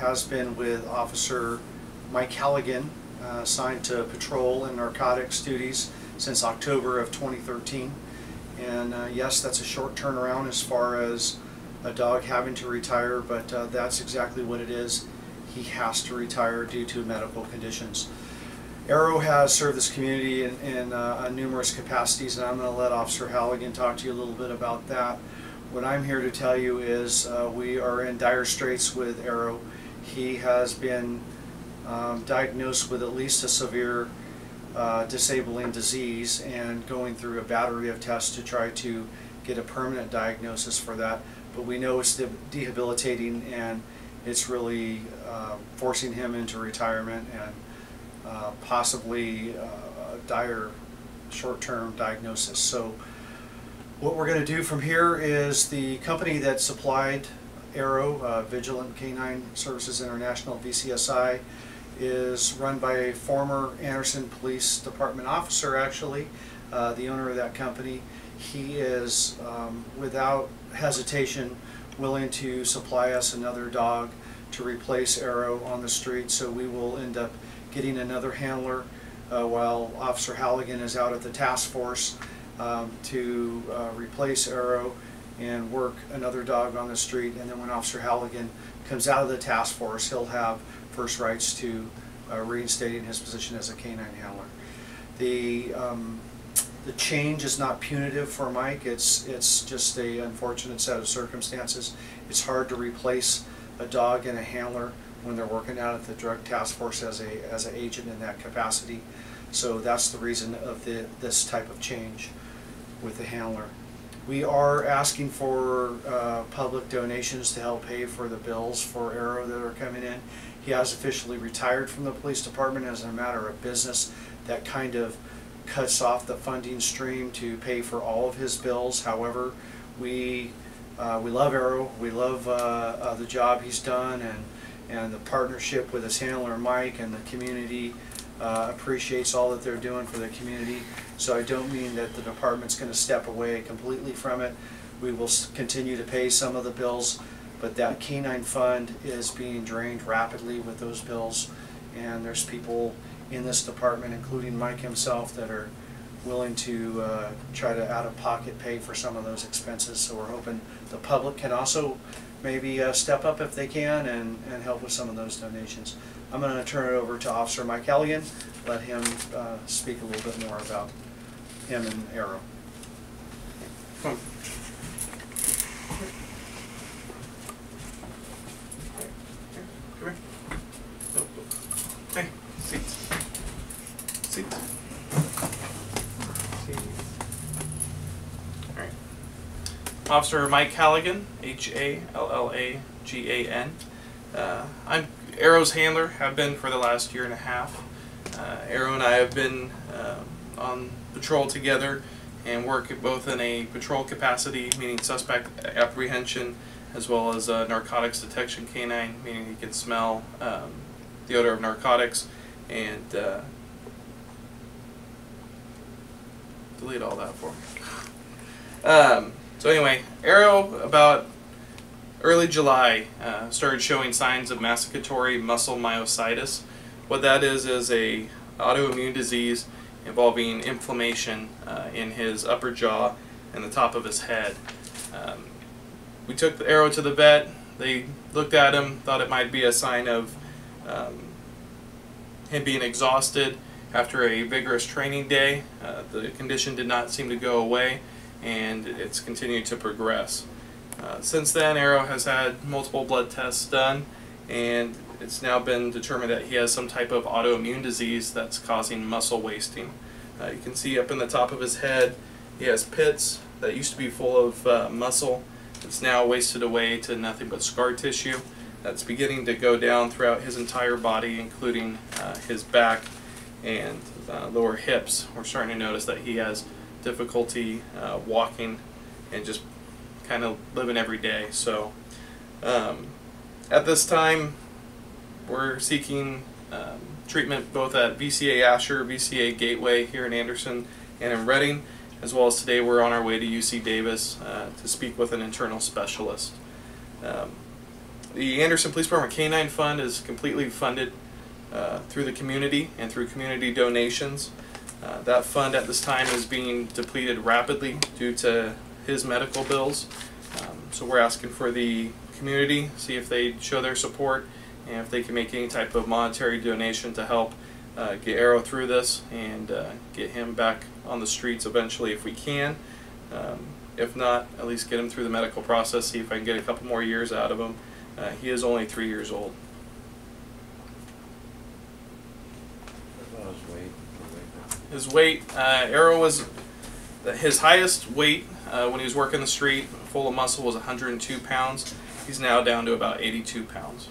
has been with Officer Mike Halligan, assigned to patrol and narcotics duties since October of 2013. And yes, that's a short turnaround as far as a dog having to retire, but that's exactly what it is. He has to retire due to medical conditions. Aero has served this community in numerous capacities, and I'm going to let Officer Halligan talk to you a little bit about that. What I'm here to tell you is we are in dire straits with Aero. He has been diagnosed with at least a severe disabling disease and going through a battery of tests to try to get a permanent diagnosis for that. But we know it's debilitating, and it's really forcing him into retirement and possibly a dire short-term diagnosis. So what we're going to do from here is the company that supplied Aero, Vigilant K-9 Services International, VCSI, is run by a former Anderson Police Department officer, actually, the owner of that company. He is, without hesitation, willing to supply us another dog to replace Aero on the street, so we will end up getting another handler while Officer Halligan is out at the task force to replace Aero and work another dog on the street. And then when Officer Halligan comes out of the task force, he'll have first rights to reinstating his position as a K-9 handler. The change is not punitive for Mike. It's just an unfortunate set of circumstances. It's hard to replace a dog and a handler when they're working out at the drug task force as an agent in that capacity. So that's the reason of this type of change with the handler. We are asking for public donations to help pay for the bills for Aero that are coming in. He has officially retired from the police department. As a matter of business, that kind of cuts off the funding stream to pay for all of his bills. However, we love Aero. We love the job he's done, and the partnership with his handler Mike, and the community appreciates all that they're doing for the community. So I don't mean that the department's going to step away completely from it. We will continue to pay some of the bills, but that K-9 fund is being drained rapidly with those bills, and there's people in this department, including Mike himself, that are willing to try to out-of-pocket pay for some of those expenses. So we're hoping the public can also maybe step up if they can and help with some of those donations. I'm going to turn it over to Officer Mike Halligan, let him speak a little bit more about him and Aero. Come on. Come here. Nope. Hey, seats. Seats. Alright. Officer Mike Halligan, H-A-L-L-A-G-A-N. I'm Aero's handler, have been for the last year and a half. Aero and I have been on patrol together and work both in a patrol capacity, meaning suspect apprehension, as well as narcotics detection K-9, meaning he can smell the odor of narcotics, and delete all that for me. So anyway, Aero, about early July, started showing signs of masticatory muscle myositis. What that is a autoimmune disease involving inflammation in his upper jaw and the top of his head. We took the Aero to the vet. They looked at him, thought it might be a sign of him being exhausted after a vigorous training day. The condition did not seem to go away, and it's continued to progress. Since then, Aero has had multiple blood tests done, and it's now been determined that he has some type of autoimmune disease that's causing muscle wasting. You can see up in the top of his head, he has pits that used to be full of muscle. It's now wasted away to nothing but scar tissue that's beginning to go down throughout his entire body, including his back and lower hips. We're starting to notice that he has difficulty walking and just kind of living every day. So at this time, we're seeking treatment both at VCA Asher, VCA Gateway here in Anderson and in Reading, as well as today we're on our way to UC Davis to speak with an internal specialist. The Anderson Police Department K-9 Fund is completely funded through the community and through community donations. That fund at this time is being depleted rapidly due to his medical bills. So we're asking for the community, see if they show their support and if they can make any type of monetary donation to help get Aero through this and get him back on the streets eventually if we can. If not, at least get him through the medical process, see if I can get a couple more years out of him. He is only 3 years old. His weight, Aero was, his highest weight when he was working the street, full of muscle, was 102 pounds. He's now down to about 82 pounds.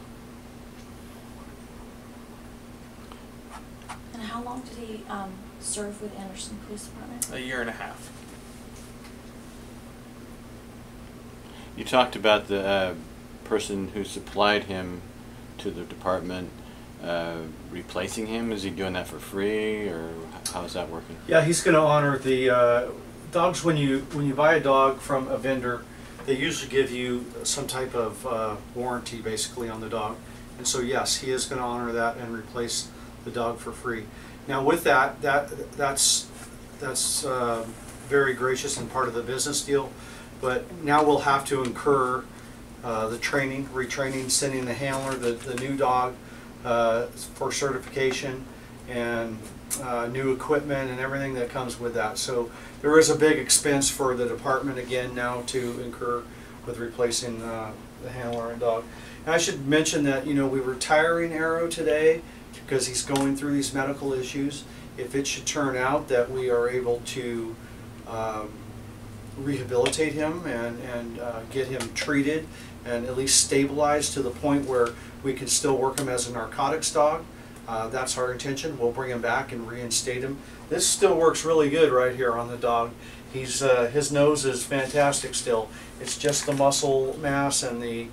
And how long did he serve with Anderson Police Department? A year and a half. You talked about the person who supplied him to the department replacing him. Is he doing that for free, or how is that working? Yeah, he's going to honor the dogs. When you buy a dog from a vendor, they usually give you some type of warranty basically on the dog, and so yes, he is going to honor that and replace the dog for free. Now with that's very gracious and part of the business deal, but now we'll have to incur the training, retraining, sending the handler, the new dog for certification, and new equipment and everything that comes with that. So there is a big expense for the department again now to incur with replacing the handler and dog. And I should mention that, you know, we're retiring Aero today because he's going through these medical issues. If it should turn out that we are able to rehabilitate him and get him treated and at least stabilized to the point where we can still work him as a narcotics dog, that's our intention. We'll bring him back and reinstate him. This still works really good right here on the dog. He's his nose is fantastic still. It's just the muscle mass and the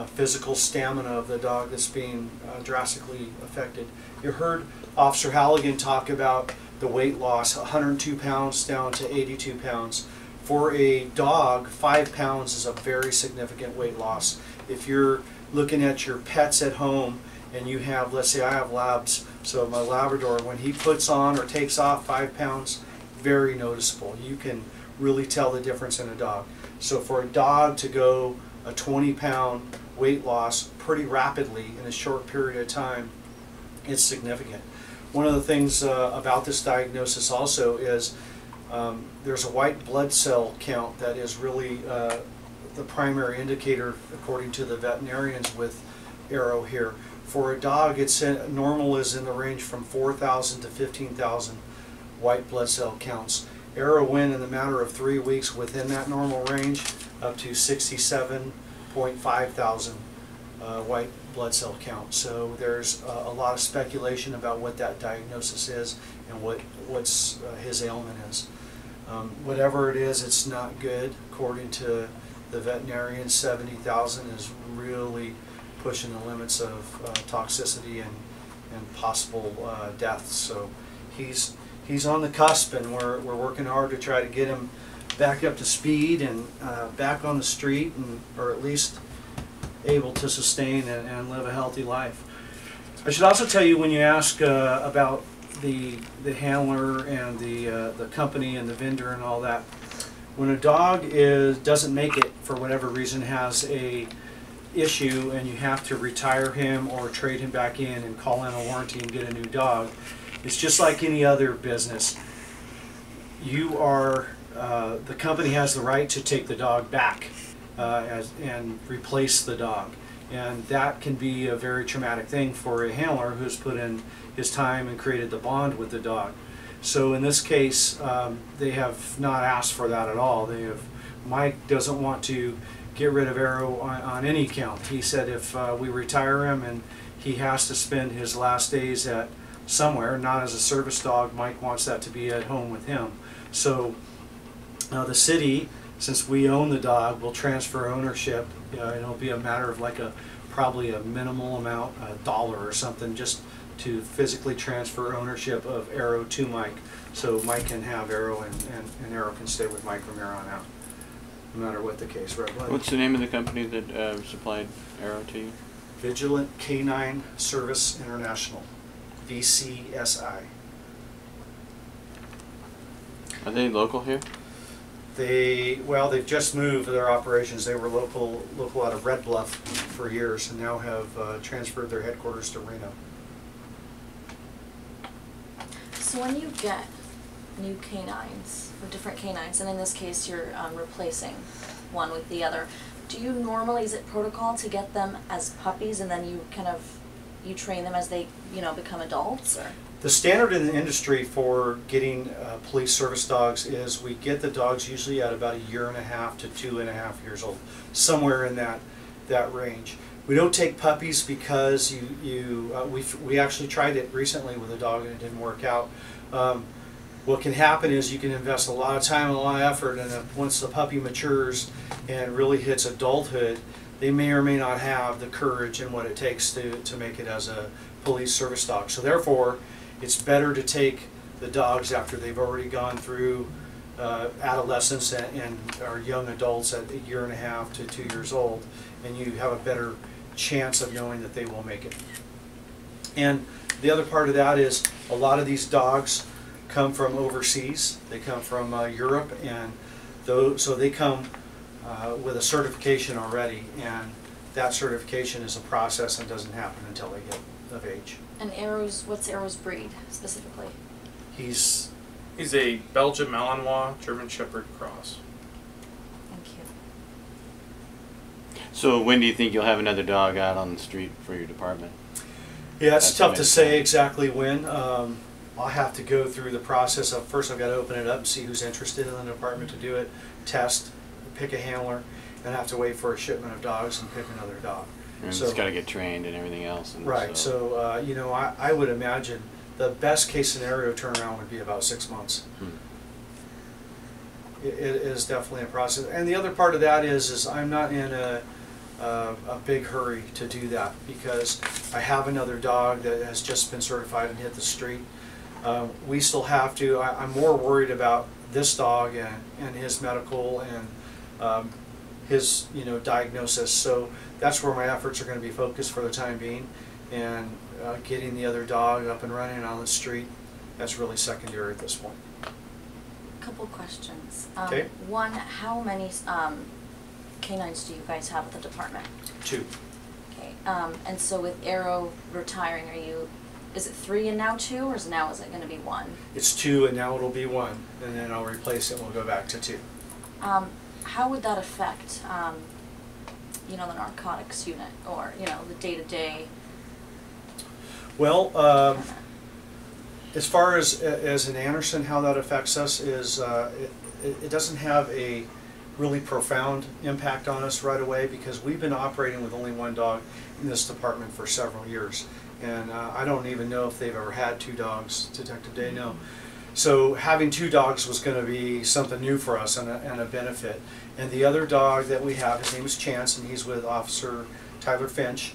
physical stamina of the dog that's being drastically affected. You heard Officer Halligan talk about the weight loss, 102 pounds down to 82 pounds. For a dog, 5 pounds is a very significant weight loss. If you're looking at your pets at home and you have, let's say I have labs, so my Labrador, when he puts on or takes off 5 pounds, very noticeable. You can really tell the difference in a dog. So for a dog to go a 20-pound weight loss pretty rapidly in a short period of time, it's significant. One of the things about this diagnosis also is there's a white blood cell count that is really the primary indicator, according to the veterinarians with Aero here. For a dog, it's normal is in the range from 4,000 to 15,000 white blood cell counts. Aero went in the matter of 3 weeks within that normal range up to 67.5 thousand white blood cell count. So there's a lot of speculation about what that diagnosis is and what's his ailment is. Whatever it is, it's not good. According to the veterinarian, 70,000 is really pushing the limits of toxicity and possible deaths. So he's on the cusp, and we're working hard to try to get him back up to speed and back on the street, or at least able to sustain and live a healthy life. I should also tell you, when you ask about the handler and the company and the vendor and all that, when a dog doesn't make it for whatever reason, has a issue, and you have to retire him or trade him back in and call in a warranty and get a new dog, it's just like any other business. You are the company has the right to take the dog back and replace the dog, and that can be a very traumatic thing for a handler who's put in his time and created the bond with the dog. So in this case, they have not asked for that at all. Mike doesn't want to get rid of Aero on any count. He said if we retire him and he has to spend his last days at somewhere, not as a service dog, Mike wants that to be at home with him. So the city, since we own the dog, will transfer ownership. It'll be a matter of like probably a minimal amount, $1 or something, just to physically transfer ownership of Aero to Mike. So Mike can have Aero and Aero can stay with Mike from here on out. no matter what the case. Red blood. What's the name of the company that supplied Aero to you? Vigilant K-9 Service International, VCSI. Are they local here? They've just moved their operations. They were local out of Red Bluff for years, and now have transferred their headquarters to Reno. So when you get new canines, or different canines, and in this case you're replacing one with the other, do you normally, is it protocol to get them as puppies and then you train them as they, become adults, or? The standard in the industry for getting police service dogs is we get the dogs usually at about 1.5 to 2.5 years old, somewhere in that range. We don't take puppies because we actually tried it recently with a dog and it didn't work out. What can happen is you can invest a lot of time and a lot of effort, and once the puppy matures and really hits adulthood, they may or may not have the courage and what it takes to make it as a police service dog. So therefore, it's better to take the dogs after they've already gone through adolescence and are young adults at 1.5 to 2 years old, and you have a better chance of knowing that they will make it. And the other part of that is a lot of these dogs come from overseas. They come from Europe, and so they come with a certification already, and that certification is a process and doesn't happen until they get of age. And what's Aero's breed specifically? He's a Belgian Malinois German Shepherd cross. Thank you. So when do you think you'll have another dog out on the street for your department? Yeah, it's That's tough to say amazing. exactly when. I'll have to go through the process of, first I've got to open it up and see who's interested in the department to do it, test, pick a handler, and have to wait for a shipment of dogs and pick another dog. And So- it's got to get trained and everything else. And Right, so I would imagine the best case scenario turnaround would be about 6 months. It is definitely a process. And the other part of that is I'm not in a big hurry to do that, because I have another dog that has just been certified and hit the street. We still have to, I'm more worried about this dog and his medical and his diagnosis. So that's where my efforts are going to be focused for the time being, and getting the other dog up and running on the street, that's really secondary at this point. Couple questions. Okay. One, how many canines do you guys have at the department? 2. Okay. And so with Aero retiring, is it 3 and now 2, or is it going to be 1? It's 2 and now it'll be 1, and then I'll replace it and we'll go back to 2. How would that affect, the narcotics unit, or, the day-to-day? Well, as far as an Anderson, how that affects us is it doesn't have a really profound impact on us right away, because we've been operating with only 1 dog in this department for several years. And I don't even know if they've ever had 2 dogs, Detective Day, no. So having 2 dogs was going to be something new for us and a benefit. And the other dog that we have, his name is Chance, and he's with Officer Tyler Finch.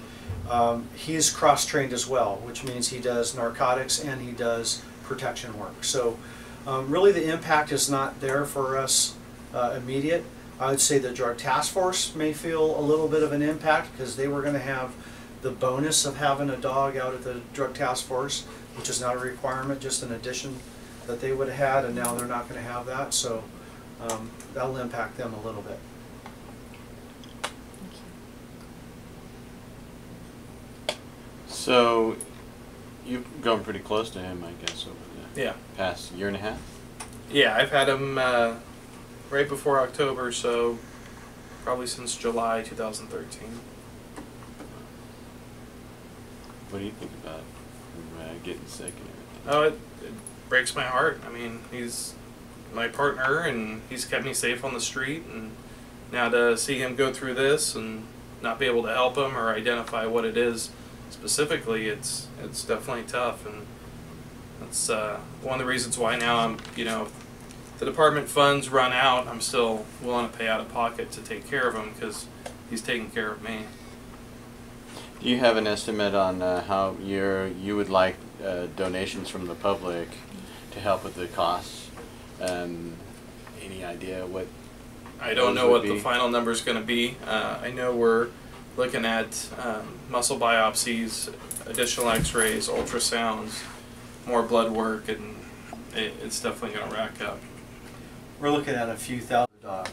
He's cross-trained as well, which means he does narcotics and he does protection work. So really the impact is not there for us immediate. I would say the Drug Task Force may feel a little bit of an impact, because they were going to have the bonus of having a dog out at the Drug Task Force, which is not a requirement, just an addition that they would have had, and now they're not going to have that. So that'll impact them a little bit. Thank you. So you've gone pretty close to him, I guess, over the past 1.5 years? Yeah, I've had him right before October, so probably since July 2013. What do you think about him getting sick and everything? Oh, it breaks my heart. I mean, he's my partner, and he's kept me safe on the street, and now to see him go through this and not be able to help him or identify what it is specifically, it's definitely tough, and that's one of the reasons why now I'm, if the department funds run out, I'm still willing to pay out of pocket to take care of him, because he's taking care of me. Do you have an estimate on how you would like donations from the public to help with the costs? Any idea what I don't those know would what the be? final number is going to be. I know we're looking at muscle biopsies, additional x-rays, ultrasounds, more blood work, and it's definitely going to rack up. We're looking at a few thousand dog,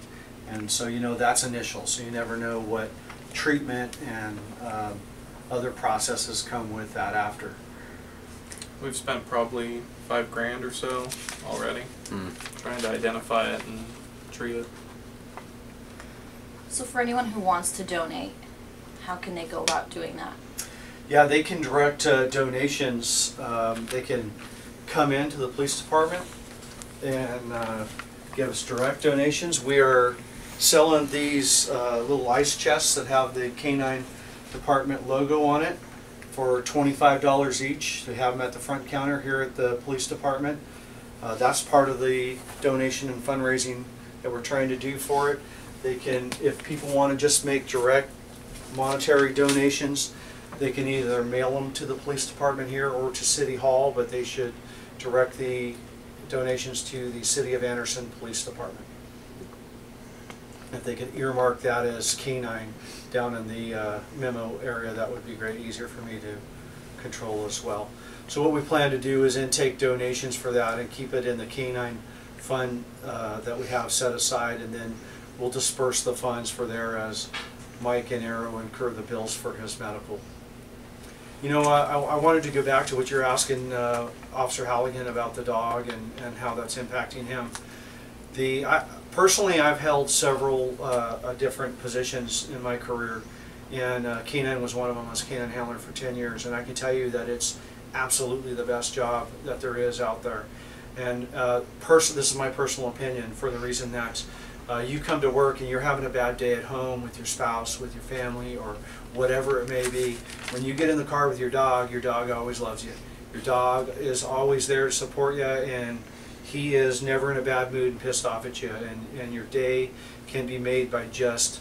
and so that's initial. So you never know what treatment and other processes come with that after. We've spent probably $5,000 or so already trying to identify it and treat it. So for anyone who wants to donate, how can they go about doing that? Yeah, they can direct donations. They can come into the police department and give us direct donations. We are selling these little ice chests that have the K-9 department logo on it for $25 each to have them at the front counter here at the police department. That's part of the donation and fundraising that we're trying to do for it. They can, if people want to just make direct monetary donations, they can either mail them to the police department here or to City Hall, but they should direct the donations to the City of Anderson Police Department. If they could earmark that as K-9 down in the memo area, that would be great, easier for me to control as well. So what we plan to do is intake donations for that and keep it in the K-9 fund that we have set aside, and then we'll disperse the funds for there as Mike and Aero incur the bills for his medical. I wanted to go back to what you're asking Officer Halligan about the dog and how that's impacting him. Personally, I've held several different positions in my career, and K-9 was one of them. I was a K-9 handler for 10 years, and I can tell you that it's absolutely the best job that there is out there. And this is my personal opinion, for the reason that you come to work and you're having a bad day at home with your spouse, with your family, or whatever it may be. When you get in the car with your dog always loves you. Your dog is always there to support you, and he is never in a bad mood and pissed off at you. And your day can be made by just,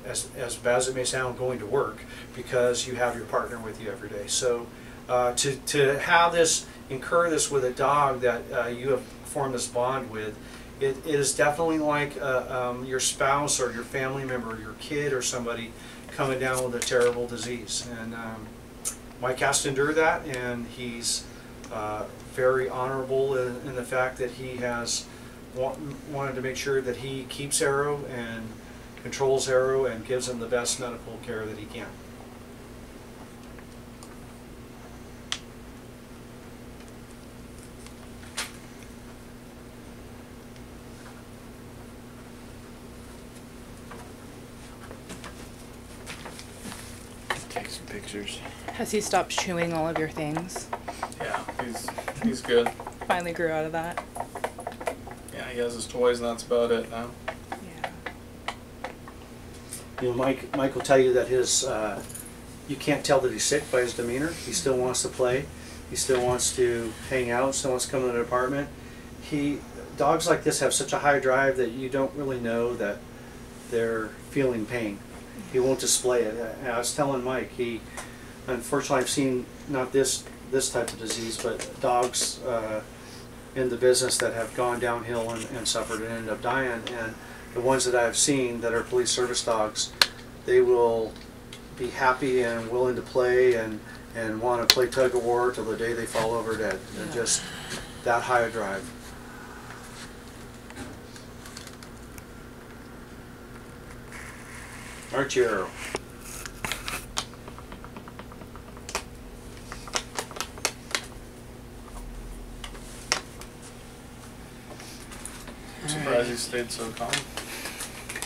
as bad as it may sound, going to work, because you have your partner with you every day. So to have this, incur this with a dog that you have formed this bond with, it is definitely like your spouse or your family member, or your kid or somebody coming down with a terrible disease. And Mike has to endure that, and he's very honorable in the fact that he has wanted to make sure that he keeps Aero and controls Aero and gives him the best medical care that he can. Take some pictures. Has he stopped chewing all of your things? Yeah, he's good. Finally grew out of that? Yeah, he has his toys, and that's about it now. Yeah. Mike will tell you that his, you can't tell that he's sick by his demeanor. He still wants to play. He still wants to hang out. Still wants to come to the apartment. Dogs like this have such a high drive that you don't really know that they're feeling pain. He won't display it. I was telling Mike, unfortunately I've seen not this type of disease, but dogs in the business that have gone downhill and suffered and ended up dying. And the ones that I've seen that are police service dogs, they will be happy and willing to play and want to play tug of war till the day they fall over dead. They're just that high a drive. Aren't you, Aero? I'm surprised he stayed so calm.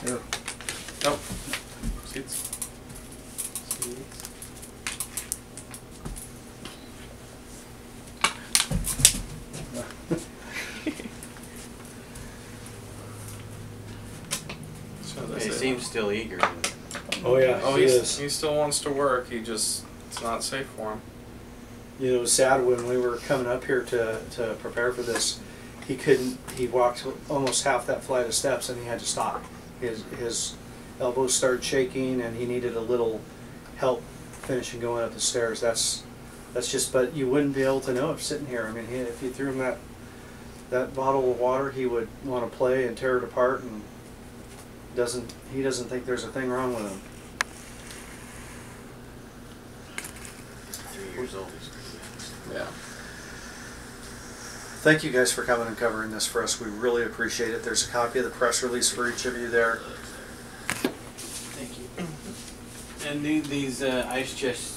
Yeah. Nope. Seats. So that's He it. seems still eager. Oh yeah. Oh, he he is. still wants to work. It's not safe for him. It was sad when we were coming up here to prepare for this. He walked almost half that flight of steps and he had to stop. His elbows started shaking and he needed a little help finishing going up the stairs. That's just, but you wouldn't be able to know if sitting here. I mean, if you threw him that bottle of water, he would want to play and tear it apart, and He doesn't think there's a thing wrong with him. 3 years old. Yeah. Thank you guys for coming and covering this for us. We really appreciate it. There's a copy of the press release for each of you there. Thank you. And these ice chests